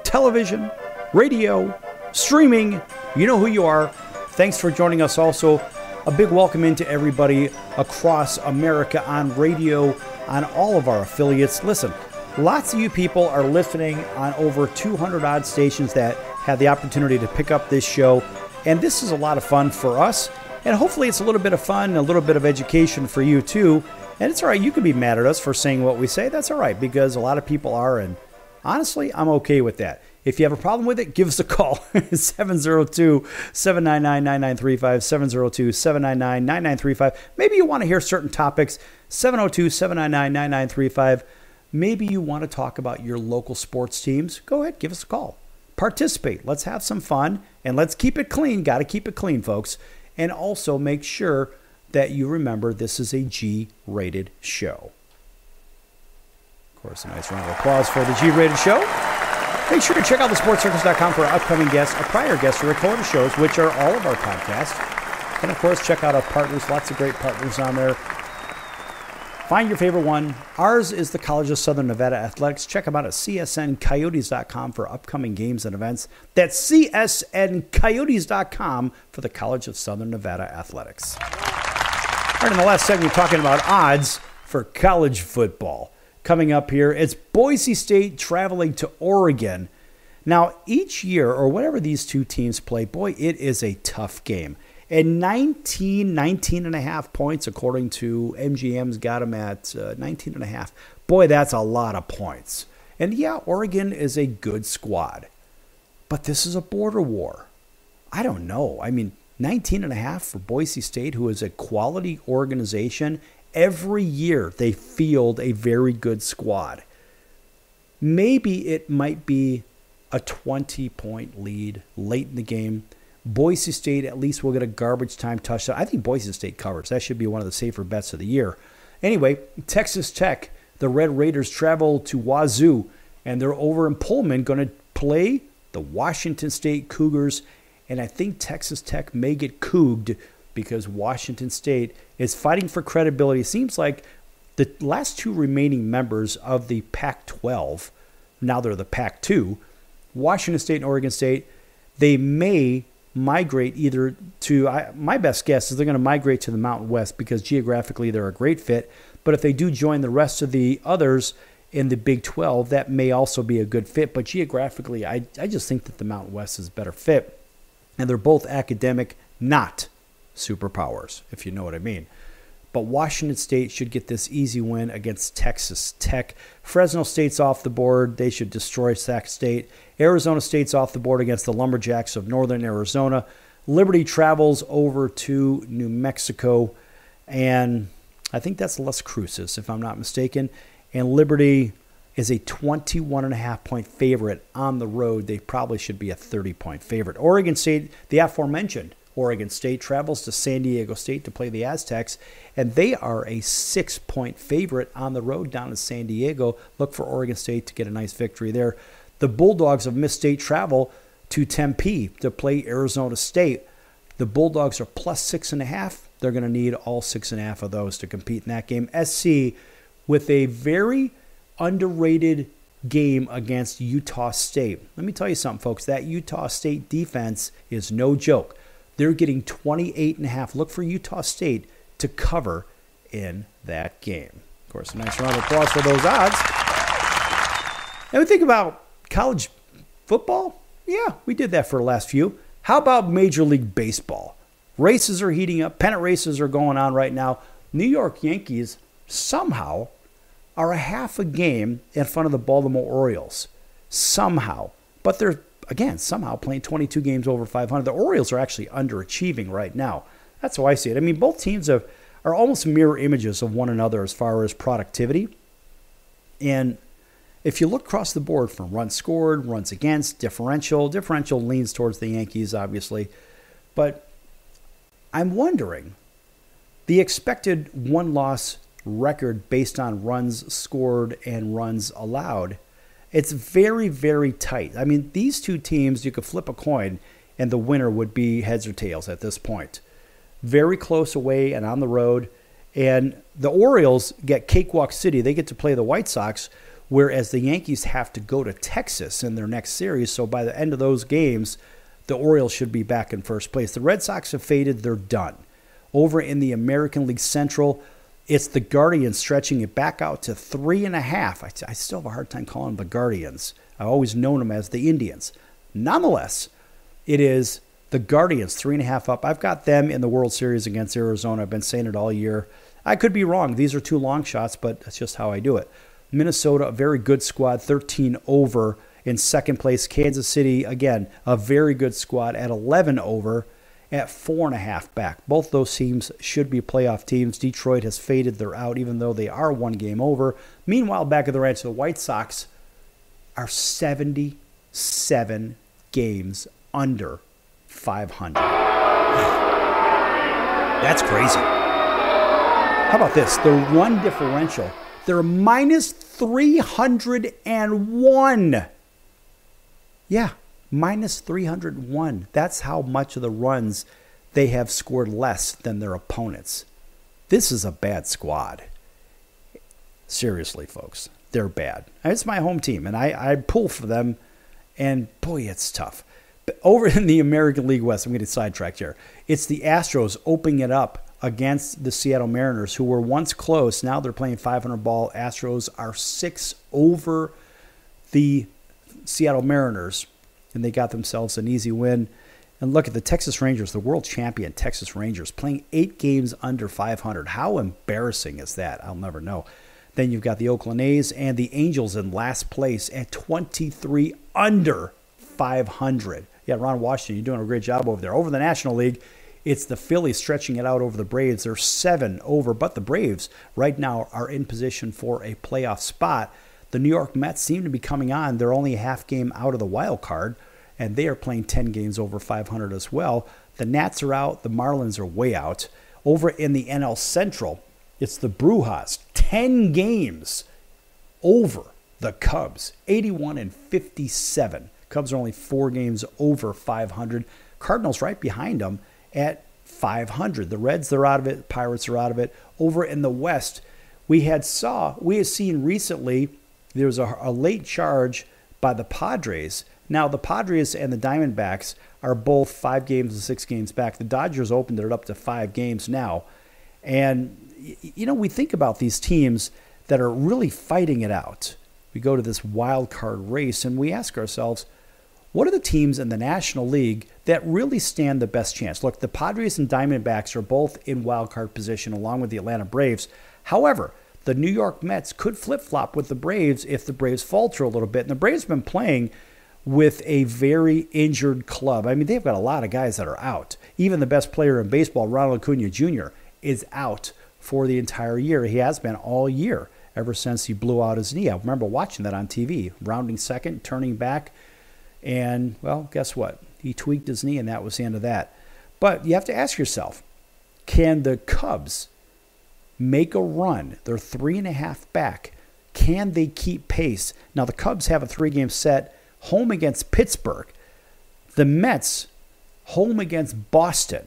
B: television, radio, streaming. You know who you are. Thanks for joining us also. A big welcome into everybody across America on radio, on all of our affiliates. Listen, lots of you people are listening on over 200 odd stations that have the opportunity to pick up this show. And this is a lot of fun for us. And hopefully it's a little bit of fun and a little bit of education for you too. And it's all right. You can be mad at us for saying what we say. That's all right, because a lot of people are. And honestly, I'm okay with that. If you have a problem with it, give us a call. 702-799-9935, 702-799-9935. Maybe you want to hear certain topics. 702-799-9935. Maybe you want to talk about your local sports teams. Go ahead, give us a call. Participate. Let's have some fun, and let's keep it clean. Got to keep it clean, folks. And also make sure that you remember this is a G-rated show. Of course, a nice round of applause for the G-rated show. Make sure to check out thesportscircus.com for our upcoming guests, our prior guests, or recorded shows, which are all of our podcasts. And, of course, check out our partners. Lots of great partners on there. Find your favorite one. Ours is the College of Southern Nevada Athletics. Check them out at csncoyotes.com for upcoming games and events. That's csncoyotes.com for the College of Southern Nevada Athletics. All right, in the last segment, we're talking about odds for college football. Coming up here, it's Boise State traveling to Oregon. Now, each year, or whatever these two teams play, boy, it is a tough game. And 19 and a half points, according to MGM's got them at 19 and a half. Boy, that's a lot of points. And yeah, Oregon is a good squad. But this is a border war. I don't know. I mean, 19 and a half for Boise State, who is a quality organization. Every year they field a very good squad. Maybe it might be a 20-point lead late in the game. Boise State at least will get a garbage time touchdown. I think Boise State covers. That should be one of the safer bets of the year. Anyway, Texas Tech, the Red Raiders travel to Wazoo, and they're over in Pullman going to play the Washington State Cougars. And I think Texas Tech may get couged because Washington State is fighting for credibility. It seems like the last two remaining members of the Pac-12, now they're the Pac-2, Washington State and Oregon State, they may migrate either to, my best guess is they're going to migrate to the Mountain West because geographically they're a great fit. But if they do join the rest of the others in the Big 12, that may also be a good fit. But geographically, I just think that the Mountain West is a better fit. And they're both academic, not superpowers, if you know what I mean. But Washington State should get this easy win against Texas Tech. Fresno State's off the board. They should destroy Sac State. Arizona State's off the board against the Lumberjacks of Northern Arizona. Liberty travels over to New Mexico. And I think that's Las Cruces, if I'm not mistaken. And Liberty is a 21.5-point favorite on the road. They probably should be a 30-point favorite. Oregon State, the aforementioned Oregon State, travels to San Diego State to play the Aztecs, and they are a 6-point favorite on the road down in San Diego. Look for Oregon State to get a nice victory there. The Bulldogs of Miss State travel to Tempe to play Arizona State. The Bulldogs are plus 6.5. They're going to need all 6.5 of those to compete in that game. SC with a very underrated game against Utah State. Let me tell you something, folks. That Utah State defense is no joke. They're getting 28.5. Look for Utah State to cover in that game. Of course, a nice round of applause for those odds. And we think about college football. Yeah, we did that for the last few. How about Major League Baseball? Races are heating up. Pennant races are going on right now. New York Yankees somehow are a half a game in front of the Baltimore Orioles. Somehow. But they're, again, somehow playing 22 games over 500. The Orioles are actually underachieving right now. That's how I see it. I mean, both teams are almost mirror images of one another as far as productivity. And if you look across the board from runs scored, runs against, differential leans towards the Yankees, obviously. But I'm wondering, the expected one-loss record based on runs scored and runs allowed, it's very, very tight. I mean, these two teams, you could flip a coin, and the winner would be heads or tails at this point. Very close away and on the road. And the Orioles get Cakewalk City. They get to play the White Sox, whereas the Yankees have to go to Texas in their next series. So by the end of those games, the Orioles should be back in first place. The Red Sox have faded. They're done. Over in the American League Central, it's the Guardians stretching it back out to 3.5. I still have a hard time calling them the Guardians. I've always known them as the Indians. Nonetheless, it is the Guardians, 3.5 up. I've got them in the World Series against Arizona. I've been saying it all year. I could be wrong. These are two long shots, but that's just how I do it. Minnesota, a very good squad, 13 over in second place. Kansas City, again, a very good squad at 11 over at 4.5 back. Both those teams should be playoff teams. Detroit has faded. They're out, even though they are one game over. Meanwhile, back at the ranch, the White Sox are 77 games under 500. That's crazy. How about this? The run differential, they're minus 301. Yeah, minus 301. That's how much of the runs they have scored less than their opponents. This is a bad squad. Seriously, folks, they're bad. It's my home team, and I pull for them, and boy, it's tough. But over in the American League West, I'm getting sidetracked here. It's the Astros opening it up against the Seattle Mariners, who were once close. Now they're playing 500 ball. Astros are 6 over the Seattle Mariners, and they got themselves an easy win. And look at the Texas Rangers, the world champion Texas Rangers, playing 8 games under 500. How embarrassing is that? I'll never know. Then you've got the Oakland A's and the Angels in last place at 23 under 500. Yeah, Ron Washington, you're doing a great job over there. Over the National League, it's the Phillies stretching it out over the Braves. They're 7 over, but the Braves right now are in position for a playoff spot. The New York Mets seem to be coming on. They're only a half game out of the wild card, and they are playing 10 games over 500 as well. The Nats are out. The Marlins are way out. Over in the NL Central, it's the Brujas, 10 games over the Cubs, 81 and 57. Cubs are only 4 games over 500. Cardinals right behind them at 500. The Reds, they're out of it. Pirates are out of it. Over in the West, we have seen recently there was a late charge by the Padres. Now, the Padres and the Diamondbacks are both 5 games and 6 games back. The Dodgers opened it up to 5 games now. And, you know, we think about these teams that are really fighting it out. We go to this wild card race and we ask ourselves, what are the teams in the National League that really stand the best chance? Look, the Padres and Diamondbacks are both in wild card position along with the Atlanta Braves. However, the New York Mets could flip-flop with the Braves if the Braves falter a little bit. And the Braves have been playing with a very injured club. I mean, they've got a lot of guys that are out. Even the best player in baseball, Ronald Acuna Jr., is out for the entire year. He has been all year, ever since he blew out his knee. I remember watching that on TV, rounding second, turning back, and, well, guess what? He tweaked his knee, and that was the end of that. But you have to ask yourself, can the Cubs make a run? They're 3.5 back. Can they keep pace? Now, the Cubs have a 3-game set, home against Pittsburgh. The Mets, home against Boston.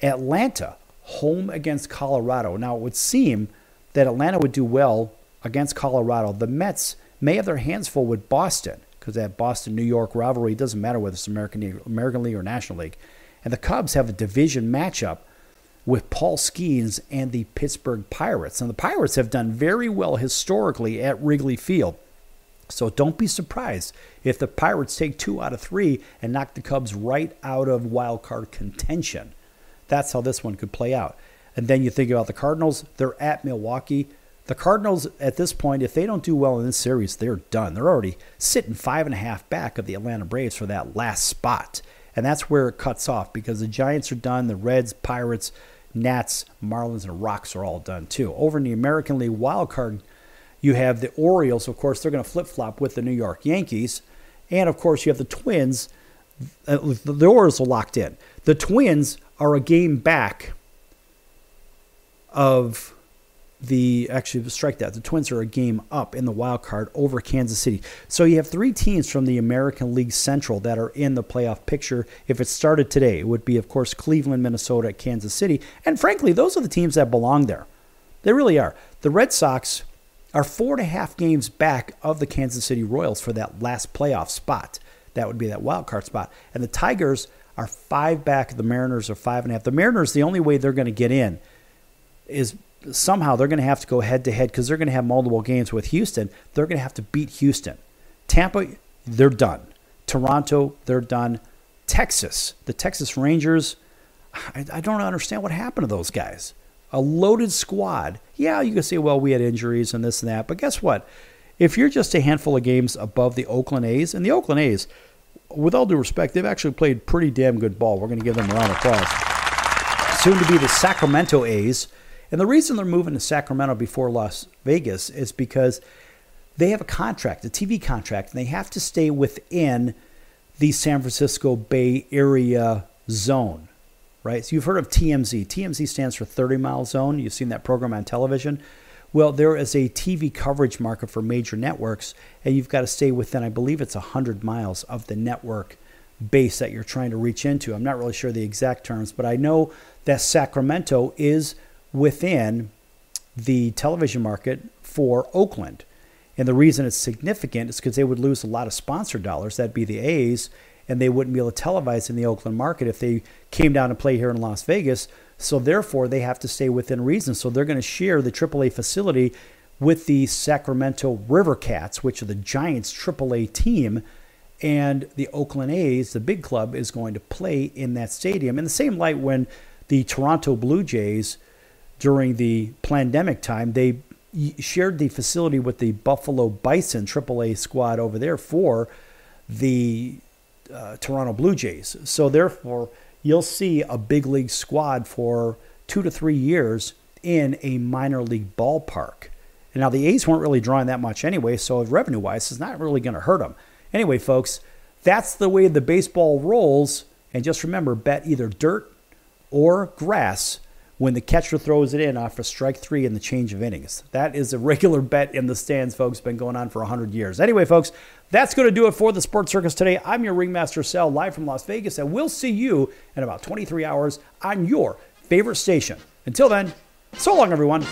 B: Atlanta, home against Colorado. Now, it would seem that Atlanta would do well against Colorado. The Mets may have their hands full with Boston, because that Boston-New York rivalry, it doesn't matter whether it's American League or National League. And the Cubs have a division matchup with Paul Skeens and the Pittsburgh Pirates. And the Pirates have done very well historically at Wrigley Field. So don't be surprised if the Pirates take 2 out of 3 and knock the Cubs right out of wild card contention. That's how this one could play out. And then you think about the Cardinals. They're at Milwaukee. The Cardinals, at this point, if they don't do well in this series, they're done. They're already sitting 5.5 back of the Atlanta Braves for that last spot. And that's where it cuts off, because the Giants are done. The Reds, Pirates, Nats, Marlins, and Rocks are all done too. Over in the American League wild card, you have the Orioles. Of course, they're going to flip-flop with the New York Yankees. And, of course, you have the Twins. The Orioles are locked in. The Twins are a game back of the Twins are a game up in the wild card over Kansas City. So you have 3 teams from the American League Central that are in the playoff picture. If it started today, it would be, of course, Cleveland, Minnesota, Kansas City. And frankly, those are the teams that belong there. They really are. The Red Sox are 4.5 games back of the Kansas City Royals for that last playoff spot. That would be that wild card spot. And the Tigers are 5 back. The Mariners are 5.5. The Mariners, the only way they're going to get in is somehow they're going to have to go head-to-head because they're going to have multiple games with Houston. They're going to have to beat Houston. Tampa, they're done. Toronto, they're done. Texas, the Texas Rangers, I don't understand what happened to those guys. A loaded squad. Yeah, you can say, well, we had injuries and this and that. But guess what? If you're just a handful of games above the Oakland A's, and the Oakland A's, with all due respect, they've actually played pretty damn good ball. We're going to give them a round of applause. Soon to be the Sacramento A's. And the reason they're moving to Sacramento before Las Vegas is because they have a contract, a TV contract, and they have to stay within the San Francisco Bay Area zone, right? So you've heard of TMZ. TMZ stands for 30 Mile Zone. You've seen that program on television. Well, there is a TV coverage market for major networks, and you've got to stay within, I believe it's 100 miles of the network base that you're trying to reach into. I'm not really sure the exact terms, but I know that Sacramento is within the television market for Oakland. And the reason it's significant is because they would lose a lot of sponsor dollars. That'd be the A's, and they wouldn't be able to televise in the Oakland market if they came down and play here in Las Vegas. So therefore, they have to stay within reason. So they're going to share the AAA facility with the Sacramento River Cats, which are the Giants' AAA team. And the Oakland A's, the big club, is going to play in that stadium. In the same light when the Toronto Blue Jays, during the pandemic time, they shared the facility with the Buffalo Bison AAA squad over there for the Toronto Blue Jays. So therefore, you'll see a big league squad for 2 to 3 years in a minor league ballpark. And now the A's weren't really drawing that much anyway, so revenue-wise, it's not really going to hurt them. Anyway, folks, that's the way the baseball rolls. And just remember, bet either dirt or grass when the catcher throws it in off of strike 3 in the change of innings. That is a regular bet in the stands, folks. Been going on for 100 years. Anyway, folks, that's going to do it for the Sports Circus today. I'm your Ringmaster Sal, live from Las Vegas, and we'll see you in about 23 hours on your favorite station. Until then, so long, everyone.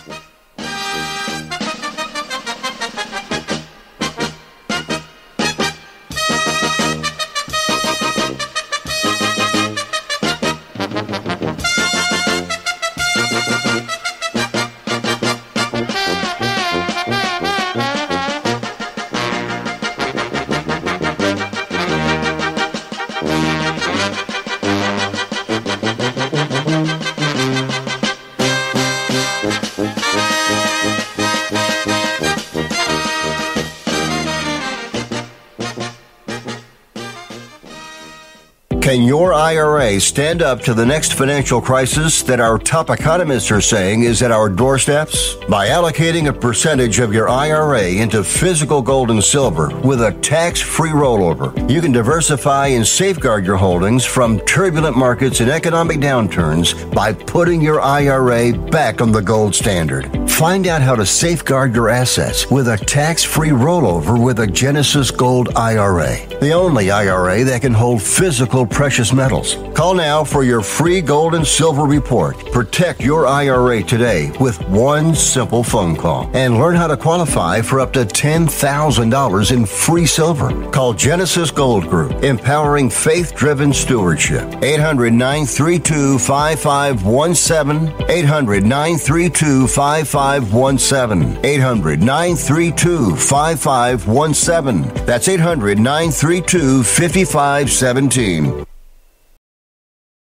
D: Can your IRA stand up to the next financial crisis that our top economists are saying is at our doorsteps? By allocating a percentage of your IRA into physical gold and silver with a tax-free rollover, you can diversify and safeguard your holdings from turbulent markets and economic downturns by putting your IRA back on the gold standard. Find out how to safeguard your assets with a tax-free rollover with a Genesis Gold IRA, the only IRA that can hold physical precious metals. Call now for your free gold and silver report. Protect your IRA today with one simple phone call and learn how to qualify for up to $10,000 in free silver. Call Genesis Gold Group, empowering faith-driven stewardship. 800-932-5517. 800-932-5517. 800-932-5517. That's 800-932-5517.